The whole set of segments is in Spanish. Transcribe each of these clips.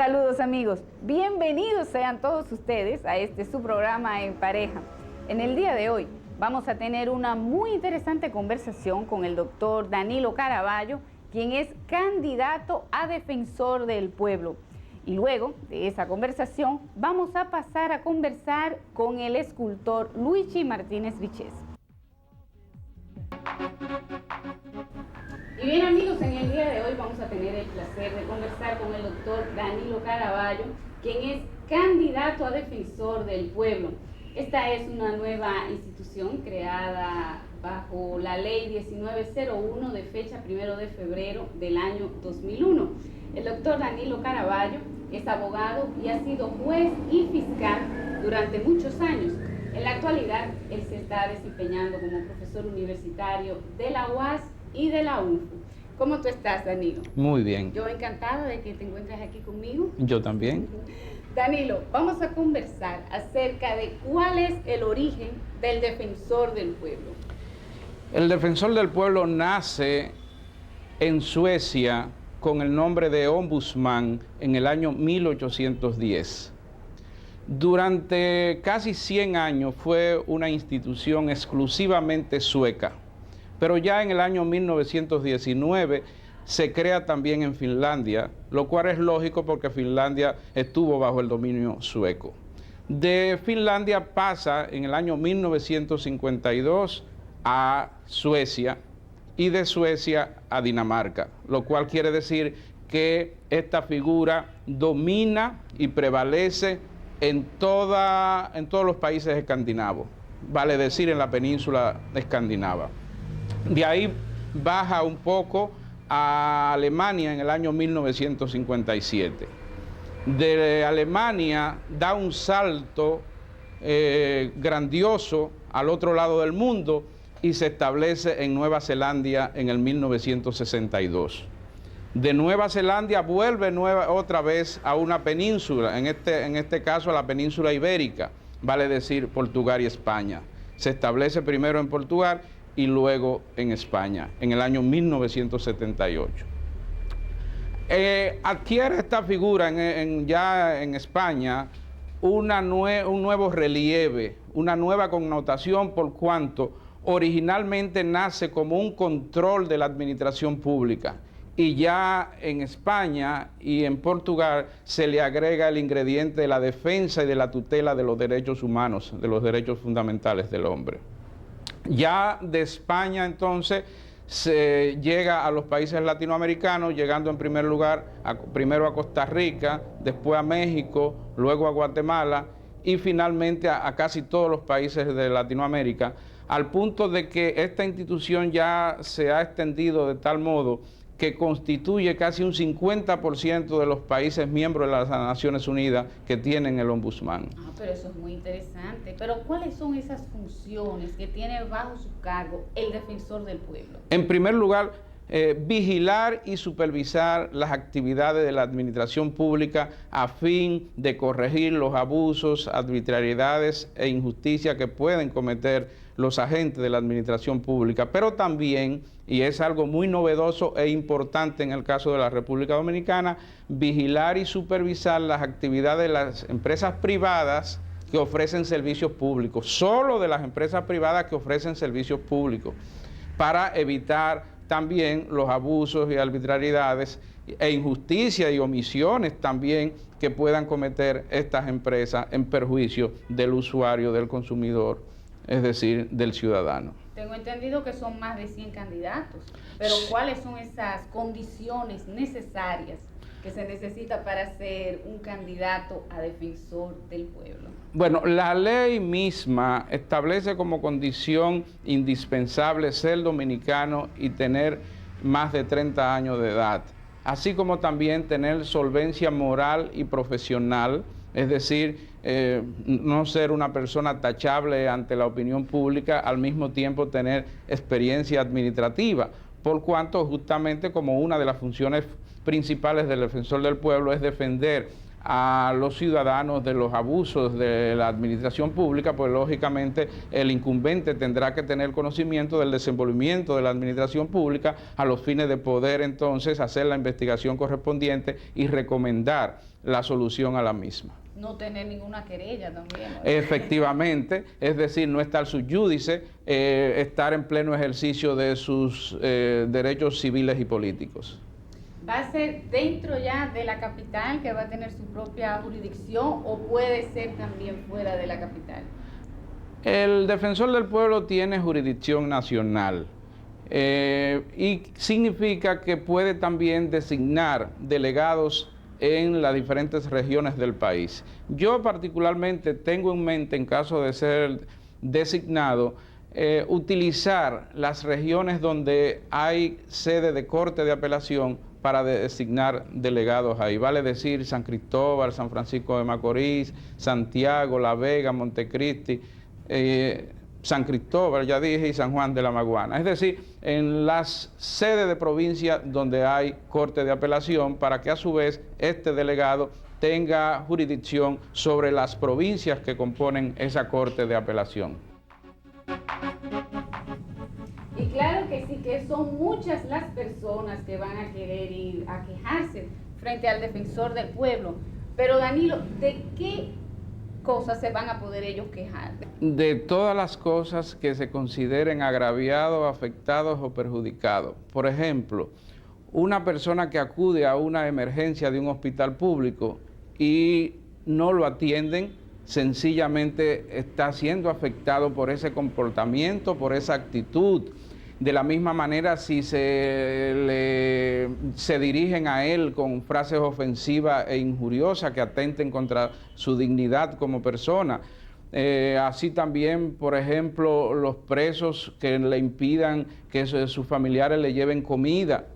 Saludos amigos, bienvenidos sean todos ustedes a su programa En Pareja. En el día de hoy vamos a tener una muy interesante conversación con el doctor Danilo Caraballo, quien es candidato a defensor del pueblo. Y luego de esa conversación vamos a pasar a conversar con el escultor Luigi Martínez Vichez. Y bien amigos, en el día de hoy vamos a tener el placer de conversar con el doctor Danilo Caraballo, quien es candidato a defensor del pueblo. Esta es una nueva institución creada bajo la ley 1901 de fecha 1 de febrero del año 2001. El doctor Danilo Caraballo es abogado y ha sido juez y fiscal durante muchos años. En la actualidad, él se está desempeñando como profesor universitario de la UAS y de la UNFU. ¿Cómo tú estás, Danilo? Muy bien. Yo encantada de que te encuentres aquí conmigo. Yo también. Danilo, vamos a conversar acerca de cuál es el origen del defensor del pueblo. El defensor del pueblo nace en Suecia con el nombre de ombudsman en el año 1810. Durante casi 100 años fue una institución exclusivamente sueca, pero ya en el año 1919 se crea también en Finlandia, lo cual es lógico porque Finlandia estuvo bajo el dominio sueco. De Finlandia pasa en el año 1952 a Suecia y de Suecia a Dinamarca, lo cual quiere decir que esta figura domina y prevalece en todos los países escandinavos, vale decir en la península escandinava. De ahí baja un poco a Alemania en el año 1957. De Alemania da un salto grandioso al otro lado del mundo y se establece en Nueva Zelanda en el 1962. De Nueva Zelanda vuelve otra vez a una península, en este caso a la península ibérica, vale decir Portugal y España. Se establece primero en Portugal y luego en España, en el año 1978. Adquiere esta figura ya en España un nuevo relieve, una nueva connotación por cuanto originalmente nace como un control de la administración pública y ya en España y en Portugal se le agrega el ingrediente de la defensa y de la tutela de los derechos humanos, de los derechos fundamentales del hombre. Ya de España entonces se llega a los países latinoamericanos, llegando en primer lugar primero a Costa Rica, después a México, luego a Guatemala y finalmente a casi todos los países de Latinoamérica, al punto de que esta institución ya se ha extendido de tal modo que constituye casi un 50% de los países miembros de las Naciones Unidas que tienen el ombudsman. Ah, pero eso es muy interesante. Pero ¿cuáles son esas funciones que tiene bajo su cargo el defensor del pueblo? En primer lugar, vigilar y supervisar las actividades de la administración pública a fin de corregir los abusos, arbitrariedades e injusticias que pueden cometer los agentes de la administración pública, pero también, y es algo muy novedoso e importante en el caso de la República Dominicana, vigilar y supervisar las actividades de las empresas privadas que ofrecen servicios públicos, solo de las empresas privadas que ofrecen servicios públicos, para evitar también los abusos y arbitrariedades e injusticias y omisiones también que puedan cometer estas empresas en perjuicio del usuario, del consumidor, es decir, del ciudadano. Tengo entendido que son más de 100 candidatos, pero ¿cuáles son esas condiciones necesarias que se necesita para ser un candidato a defensor del pueblo? Bueno, la ley misma establece como condición indispensable ser dominicano y tener más de 30 años de edad, así como también tener solvencia moral y profesional, es decir, no ser una persona tachable ante la opinión pública, al mismo tiempo tener experiencia administrativa, por cuanto justamente como una de las funciones principales del defensor del pueblo es defender a los ciudadanos de los abusos de la administración pública, pues lógicamente el incumbente tendrá que tener conocimiento del desenvolvimiento de la administración pública a los fines de poder entonces hacer la investigación correspondiente y recomendar la solución a la misma. No tener ninguna querella también, ¿no? Efectivamente, es decir, no estar sub iudice, estar en pleno ejercicio de sus derechos civiles y políticos. ¿Va a ser dentro ya de la capital, que va a tener su propia jurisdicción, o puede ser también fuera de la capital? El defensor del pueblo tiene jurisdicción nacional y significa que puede también designar delegados en las diferentes regiones del país. Yo particularmente tengo en mente, en caso de ser designado, utilizar las regiones donde hay sede de corte de apelación para designar delegados ahí. Vale decir San Cristóbal, San Francisco de Macorís, Santiago, La Vega, Montecristi, San Cristóbal, ya dije, y San Juan de la Maguana. Es decir, en las sedes de provincia donde hay corte de apelación, para que a su vez este delegado tenga jurisdicción sobre las provincias que componen esa corte de apelación. Y claro que sí, que son muchas las personas que van a querer ir a quejarse frente al defensor del pueblo. Pero Danilo, ¿de qué cosas se van a poder ellos quejar? De todas las cosas que se consideren agraviados, afectados o perjudicados. Por ejemplo, una persona que acude a una emergencia de un hospital público y no lo atienden, sencillamente está siendo afectado por ese comportamiento, por esa actitud. De la misma manera, si se dirigen a él con frases ofensivas e injuriosas que atenten contra su dignidad como persona. Así también, por ejemplo, los presos que le impidan que sus familiares le lleven comida.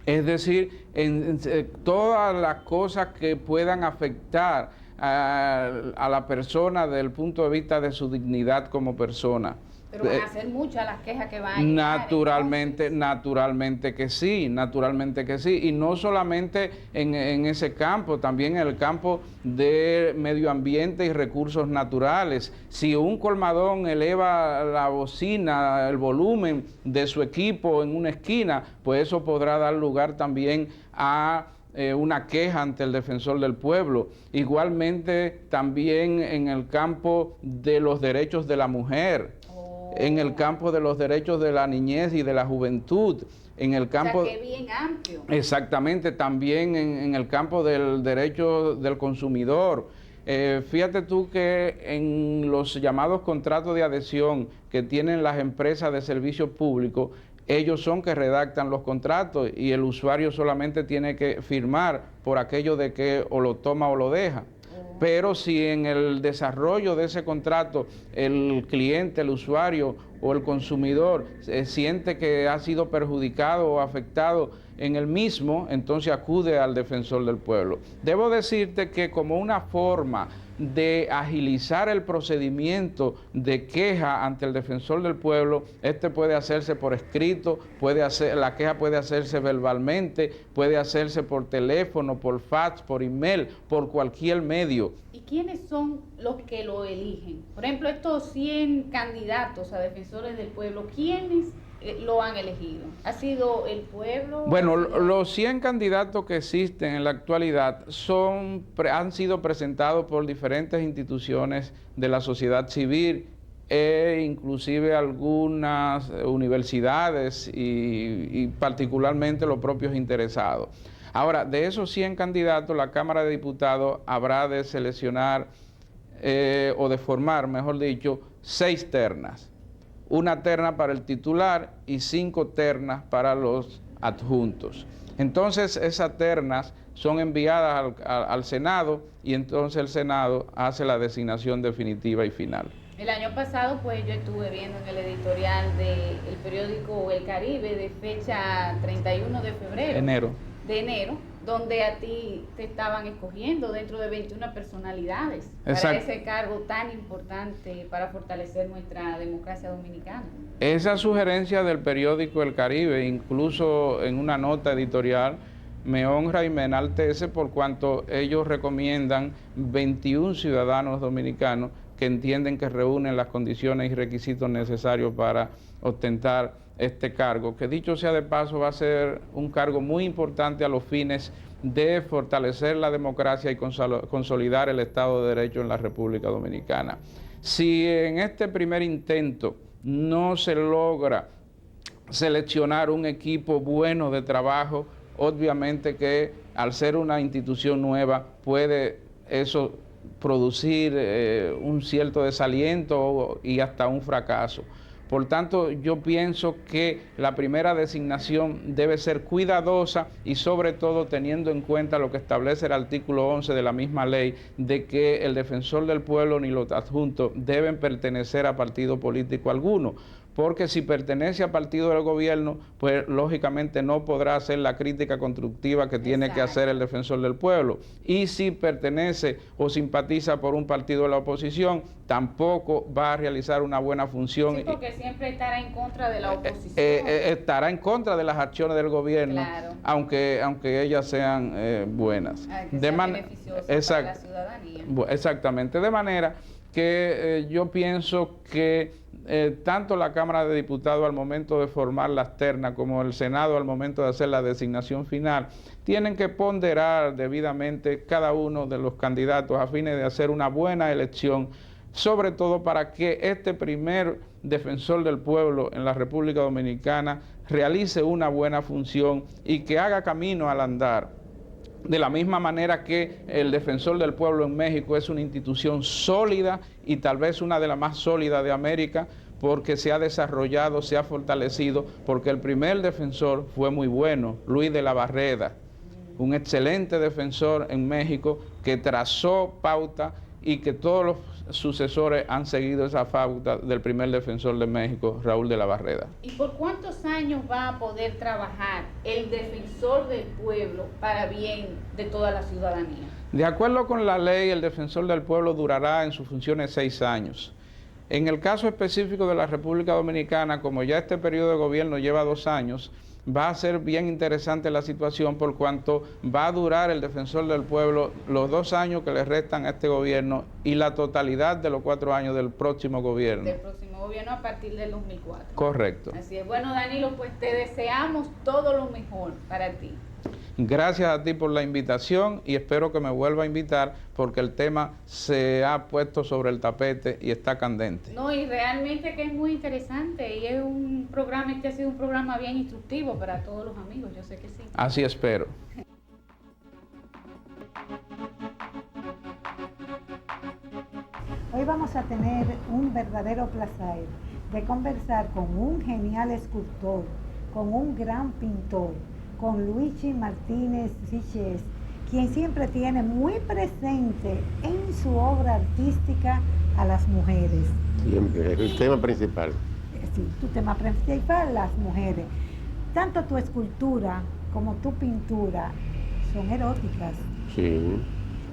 Es decir, en todas las cosas que puedan afectar a la persona desde el punto de vista de su dignidad como persona. Pero van a ser muchas las quejas que van a llegar. Naturalmente que sí, naturalmente que sí. Y no solamente en ese campo, también en el campo de medio ambiente y recursos naturales. Si un colmadón eleva la bocina, el volumen de su equipo en una esquina, pues eso podrá dar lugar también a una queja ante el defensor del pueblo. Igualmente también en el campo de los derechos de la mujer, en el campo de los derechos de la niñez y de la juventud, en el campo... O sea, que bien amplio. Exactamente, también en el campo del derecho del consumidor. Fíjate tú que en los llamados contratos de adhesión que tienen las empresas de servicio público, ellos son que redactan los contratos y el usuario solamente tiene que firmar por aquello de que o lo toma o lo deja. Pero si en el desarrollo de ese contrato el cliente, el usuario o el consumidor siente que ha sido perjudicado o afectado en el mismo, entonces acude al defensor del pueblo. Debo decirte que como una forma de agilizar el procedimiento de queja ante el defensor del pueblo, este puede hacerse por escrito, la queja puede hacerse verbalmente, puede hacerse por teléfono, por fax, por email, por cualquier medio. ¿Y quiénes son los que lo eligen? Por ejemplo, estos 100 candidatos a defensores del pueblo, ¿quiénes lo han elegido? ¿Ha sido el pueblo? Bueno, los 100 candidatos que existen en la actualidad han sido presentados por diferentes instituciones de la sociedad civil e inclusive algunas universidades y particularmente los propios interesados. Ahora, de esos 100 candidatos, la Cámara de Diputados habrá de seleccionar o de formar, mejor dicho, 6 ternas. Una terna para el titular y 5 ternas para los adjuntos. Entonces esas ternas son enviadas al Senado y entonces el Senado hace la designación definitiva y final. El año pasado, pues yo estuve viendo en el editorial del periódico El Caribe de fecha 31 de febrero. De enero, donde a ti te estaban escogiendo dentro de 21 personalidades. Exacto. Para ese cargo tan importante para fortalecer nuestra democracia dominicana. Esa sugerencia del periódico El Caribe, incluso en una nota editorial, me honra y me enaltece por cuanto ellos recomiendan 21 ciudadanos dominicanos que entienden que reúnen las condiciones y requisitos necesarios para ostentar este cargo, que dicho sea de paso va a ser un cargo muy importante a los fines de fortalecer la democracia y consolidar el Estado de Derecho en la República Dominicana. Si en este primer intento no se logra seleccionar un equipo bueno de trabajo, obviamente que al ser una institución nueva puede eso producir un cierto desaliento y hasta un fracaso. Por tanto, yo pienso que la primera designación debe ser cuidadosa y sobre todo teniendo en cuenta lo que establece el artículo 11 de la misma ley, de que el defensor del pueblo ni los adjuntos deben pertenecer a partido político alguno. Porque si pertenece a partido del gobierno, pues lógicamente no podrá hacer la crítica constructiva que tiene que hacer el defensor del pueblo. Y si pertenece o simpatiza por un partido de la oposición, tampoco va a realizar una buena función. Sí, porque siempre estará en contra de la oposición. Estará en contra de las acciones del gobierno, claro, aunque ellas sean buenas. Que sean beneficiosas para la ciudadanía. Exactamente, de manera que yo pienso que tanto la Cámara de Diputados al momento de formar las ternas como el Senado al momento de hacer la designación final tienen que ponderar debidamente cada uno de los candidatos a fines de hacer una buena elección, sobre todo para que este primer defensor del pueblo en la República Dominicana realice una buena función y que haga camino al andar. De la misma manera que el defensor del pueblo en México es una institución sólida y tal vez una de las más sólidas de América, porque se ha desarrollado, se ha fortalecido, porque el primer defensor fue muy bueno, Luis de la Barreda, un excelente defensor en México que trazó pauta y que todos los sucesores han seguido esa pauta del primer defensor de México, Raúl de la Barreda. ¿Y por cuántos años va a poder trabajar el defensor del pueblo para bien de toda la ciudadanía? De acuerdo con la ley, el defensor del pueblo durará en sus funciones 6 años. En el caso específico de la República Dominicana, como ya este periodo de gobierno lleva 2 años, va a ser bien interesante la situación por cuanto va a durar el defensor del pueblo los 2 años que le restan a este gobierno y la totalidad de los 4 años del próximo gobierno. Del próximo gobierno a partir del 2004. Correcto. Así es. Bueno, Danilo, pues te deseamos todo lo mejor para ti. Gracias a ti por la invitación y espero que me vuelva a invitar porque el tema se ha puesto sobre el tapete y está candente. No, y realmente que es muy interesante y es un programa, este ha sido un programa bien instructivo para todos los amigos, yo sé que sí. Así espero. Hoy vamos a tener un verdadero placer de conversar con un genial escultor, con un gran pintor, con Luigi Martínez Siches, quien siempre tiene muy presente en su obra artística a las mujeres. Siempre, es el tema principal. Sí, tu tema principal, las mujeres. Tanto tu escultura como tu pintura son eróticas. Sí.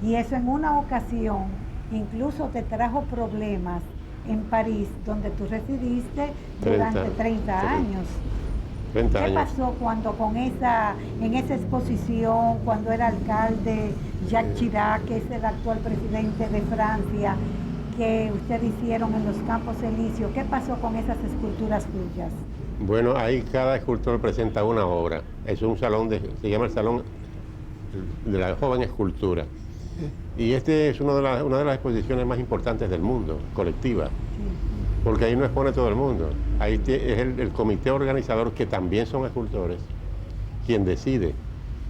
Y eso en una ocasión incluso te trajo problemas en París, donde tú residiste durante 30 años. 30 ¿Qué años. pasó cuando en esa exposición, cuando era alcalde Jacques Chirac, que es el actual presidente de Francia, que ustedes hicieron en los Campos Elíseos? ¿Qué pasó con esas esculturas tuyas? Bueno, ahí cada escultor presenta una obra. Es un salón, se llama el Salón de la Joven Escultura. Y este es una de las exposiciones más importantes del mundo, colectiva. Sí. Porque ahí no expone todo el mundo. Ahí es el comité organizador, que también son escultores, quien decide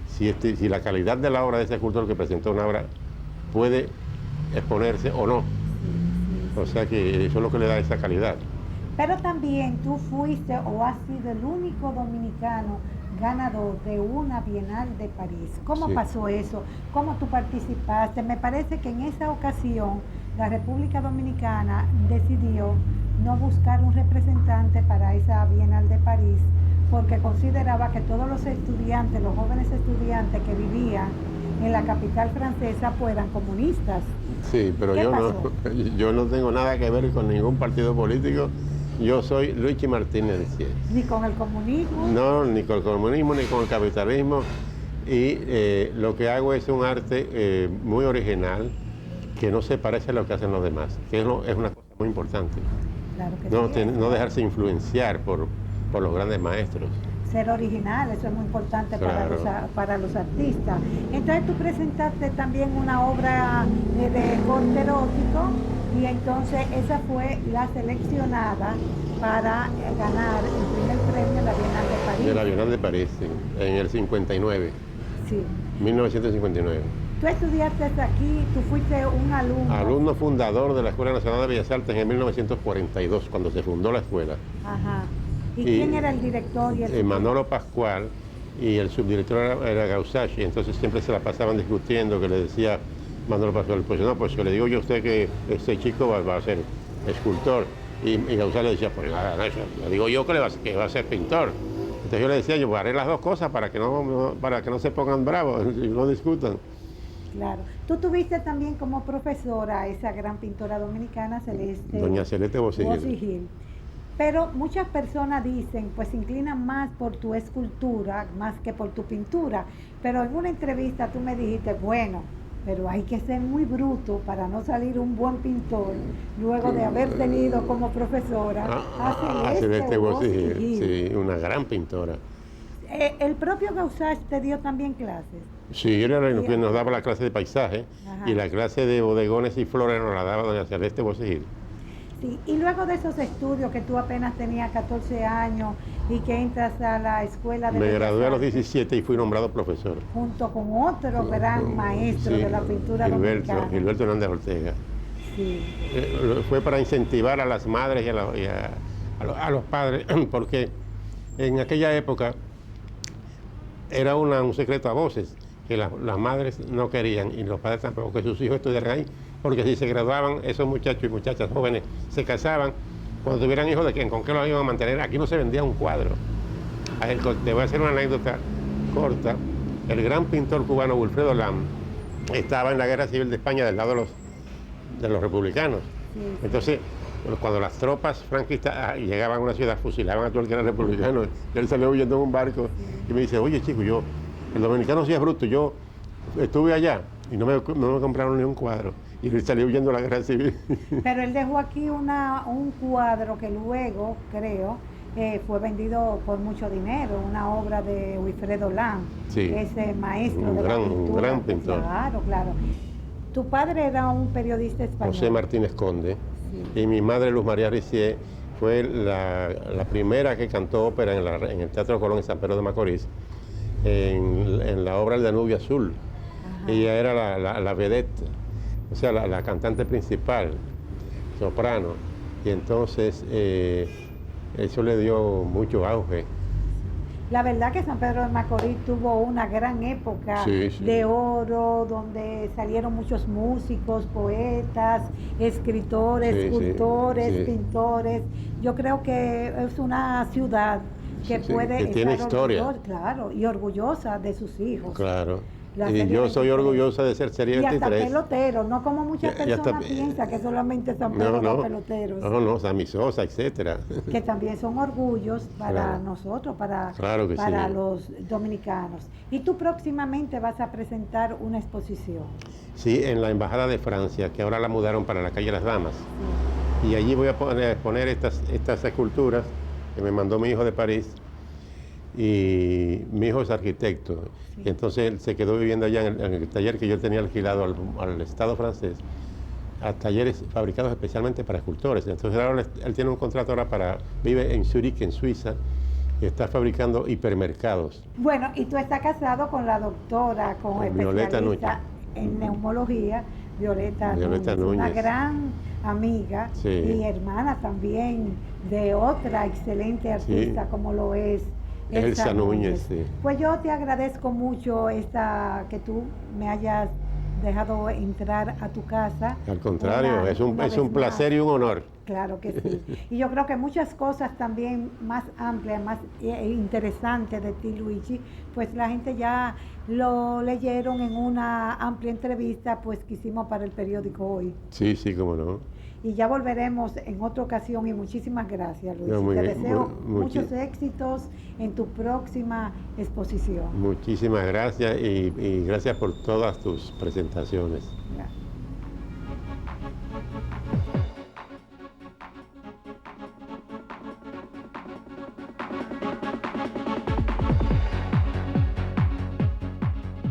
si la calidad de la obra de ese escultor que presentó una obra puede exponerse o no. O sea que eso es lo que le da esa calidad. Pero también tú fuiste o has sido el único dominicano ganador de una Bienal de París. ¿Cómo Sí. pasó eso? ¿Cómo tú participaste? Me parece que en esa ocasión la República Dominicana decidió no buscar un representante para esa Bienal de París porque consideraba que todos los estudiantes, los jóvenes estudiantes que vivían en la capital francesa, pues eran comunistas. Sí, pero yo no tengo nada que ver con ningún partido político. Yo soy Luigi Martínez. Ni con el comunismo. No, ni con el comunismo, ni con el capitalismo. y lo que hago es un arte muy original que no se parece a lo que hacen los demás, que es una cosa muy importante. Claro que No, sí. no dejarse influenciar por los grandes maestros. Ser original, eso es muy importante Claro. para los artistas. Entonces tú presentaste también una obra de corte erótico y entonces esa fue la seleccionada para ganar el primer premio de la Bienal de París. De la Bienal de París, sí, en el 59, Sí. 1959. Tú estudiaste aquí, tú fuiste un alumno. Alumno fundador de la Escuela Nacional de Bellas Artes en 1942, cuando se fundó la escuela. Ajá. ¿Y Y, quién era el director? Y el Manolo Pascual, y el subdirector era Gausachi, entonces siempre se la pasaban discutiendo, que le decía Manolo Pascual, pues no, pues que le digo yo a usted que este chico va a ser escultor. Y Gausachi le decía, pues nada, le digo yo que va a ser pintor. Entonces yo le decía, yo haré las dos cosas para que no se pongan bravos y no discutan. Claro. Tú tuviste también como profesora a esa gran pintora dominicana, Celeste. Doña Celeste Bosigil. Bosigil. Pero muchas personas dicen, pues se inclinan más por tu escultura, más que por tu pintura. Pero en una entrevista tú me dijiste, bueno, pero hay que ser muy bruto para no salir un buen pintor, luego de haber tenido como profesora a Celeste Bosigil, Bosigil. sí, una gran pintora. El propio Gausache te dio también clases. Sí, él era el que nos daba la clase de paisaje. Ajá. Y la clase de bodegones y flores nos la daba doña Celeste Bosigil. Sí, y luego de esos estudios que tú apenas tenías 14 años y que entras a la escuela de Me Bellas gradué a los Artes, 17 y fui nombrado profesor. junto con otro gran maestro Sí, de la pintura dominicana. Gilberto Hernández Ortega. Sí, Fue para incentivar a las madres y a los padres, porque en aquella época era un secreto a voces, que las madres no querían y los padres tampoco que sus hijos estudiaran ahí, porque si se graduaban esos muchachos y muchachas jóvenes se casaban, cuando tuvieran hijos, ¿con qué los iban a mantener? Aquí no se vendía un cuadro. Te voy a hacer una anécdota corta. El gran pintor cubano Wilfredo Lam estaba en la Guerra Civil de España del lado de los republicanos. sí. Entonces, cuando las tropas franquistas llegaban a una ciudad, fusilaban a todo el que era republicano, y él salió huyendo en un barco y me dice, oye chico, el dominicano sí es bruto, yo estuve allá y no me compraron ni un cuadro. Y él salió huyendo a la Guerra Civil. Pero él dejó aquí un cuadro que luego, creo, fue vendido por mucho dinero, una obra de Wilfredo Lam, Sí. ese maestro de la Un pintura. gran pintor. Claro, claro. Tu padre era un periodista español. José Martínez Conde. Sí. Y mi madre, Luz María Ricié, fue la primera que cantó ópera en el Teatro Colón en San Pedro de Macorís, en la obra El Danubio Azul. Ajá. Ella era la vedette, o sea, la cantante principal, soprano. Y entonces eso le dio mucho auge. La verdad que San Pedro de Macorís tuvo una gran época Sí, sí. de oro, donde salieron muchos músicos, poetas, escritores, Sí, sí, escultores, sí. pintores. Yo creo que es una ciudad que Sí, sí, puede que estar tiene historia. claro, y orgullosa de sus hijos. Claro. La Y serie yo soy 23. orgullosa de ser serie Y hasta 23. pelotero, no como muchas Ya está- personas piensan que solamente San Pedro son peloteros, no, Sammy Sosa, etcétera. que también son orgullos para Claro. nosotros, para Claro que para sí. los dominicanos. Y tú próximamente vas a presentar una exposición. Sí, en la Embajada de Francia, que ahora la mudaron para la calle Las Damas. Y allí voy a exponer estas esculturas que me mandó mi hijo de París. Y mi hijo es arquitecto. Sí. Y entonces él se quedó viviendo allá en el taller que yo tenía alquilado al Estado francés, a talleres fabricados especialmente para escultores. Entonces ahora él tiene un contrato ahora vive en Zurich, en Suiza, y está fabricando hipermercados. Bueno, y tú estás casado con la doctora, con Violeta especialista en neumología, Violeta Violeta Núñez, una Núñez. gran amiga Sí. y hermana también de otra excelente artista Sí. como lo es Elsa Núñez, sí. Pues yo te agradezco mucho que tú me hayas dejado entrar a tu casa. Al contrario, Una es un vez placer más. y un honor. Claro que sí. Y yo creo que muchas cosas también más amplias, más interesantes de ti, Luigi, pues la gente ya lo leyeron en una amplia entrevista pues que hicimos para el periódico Hoy. Sí, sí, cómo no. y ya volveremos en otra ocasión y muchísimas gracias, Luis. No, Te deseo muchos éxitos en tu próxima exposición. Muchísimas gracias y gracias por todas tus presentaciones. Gracias.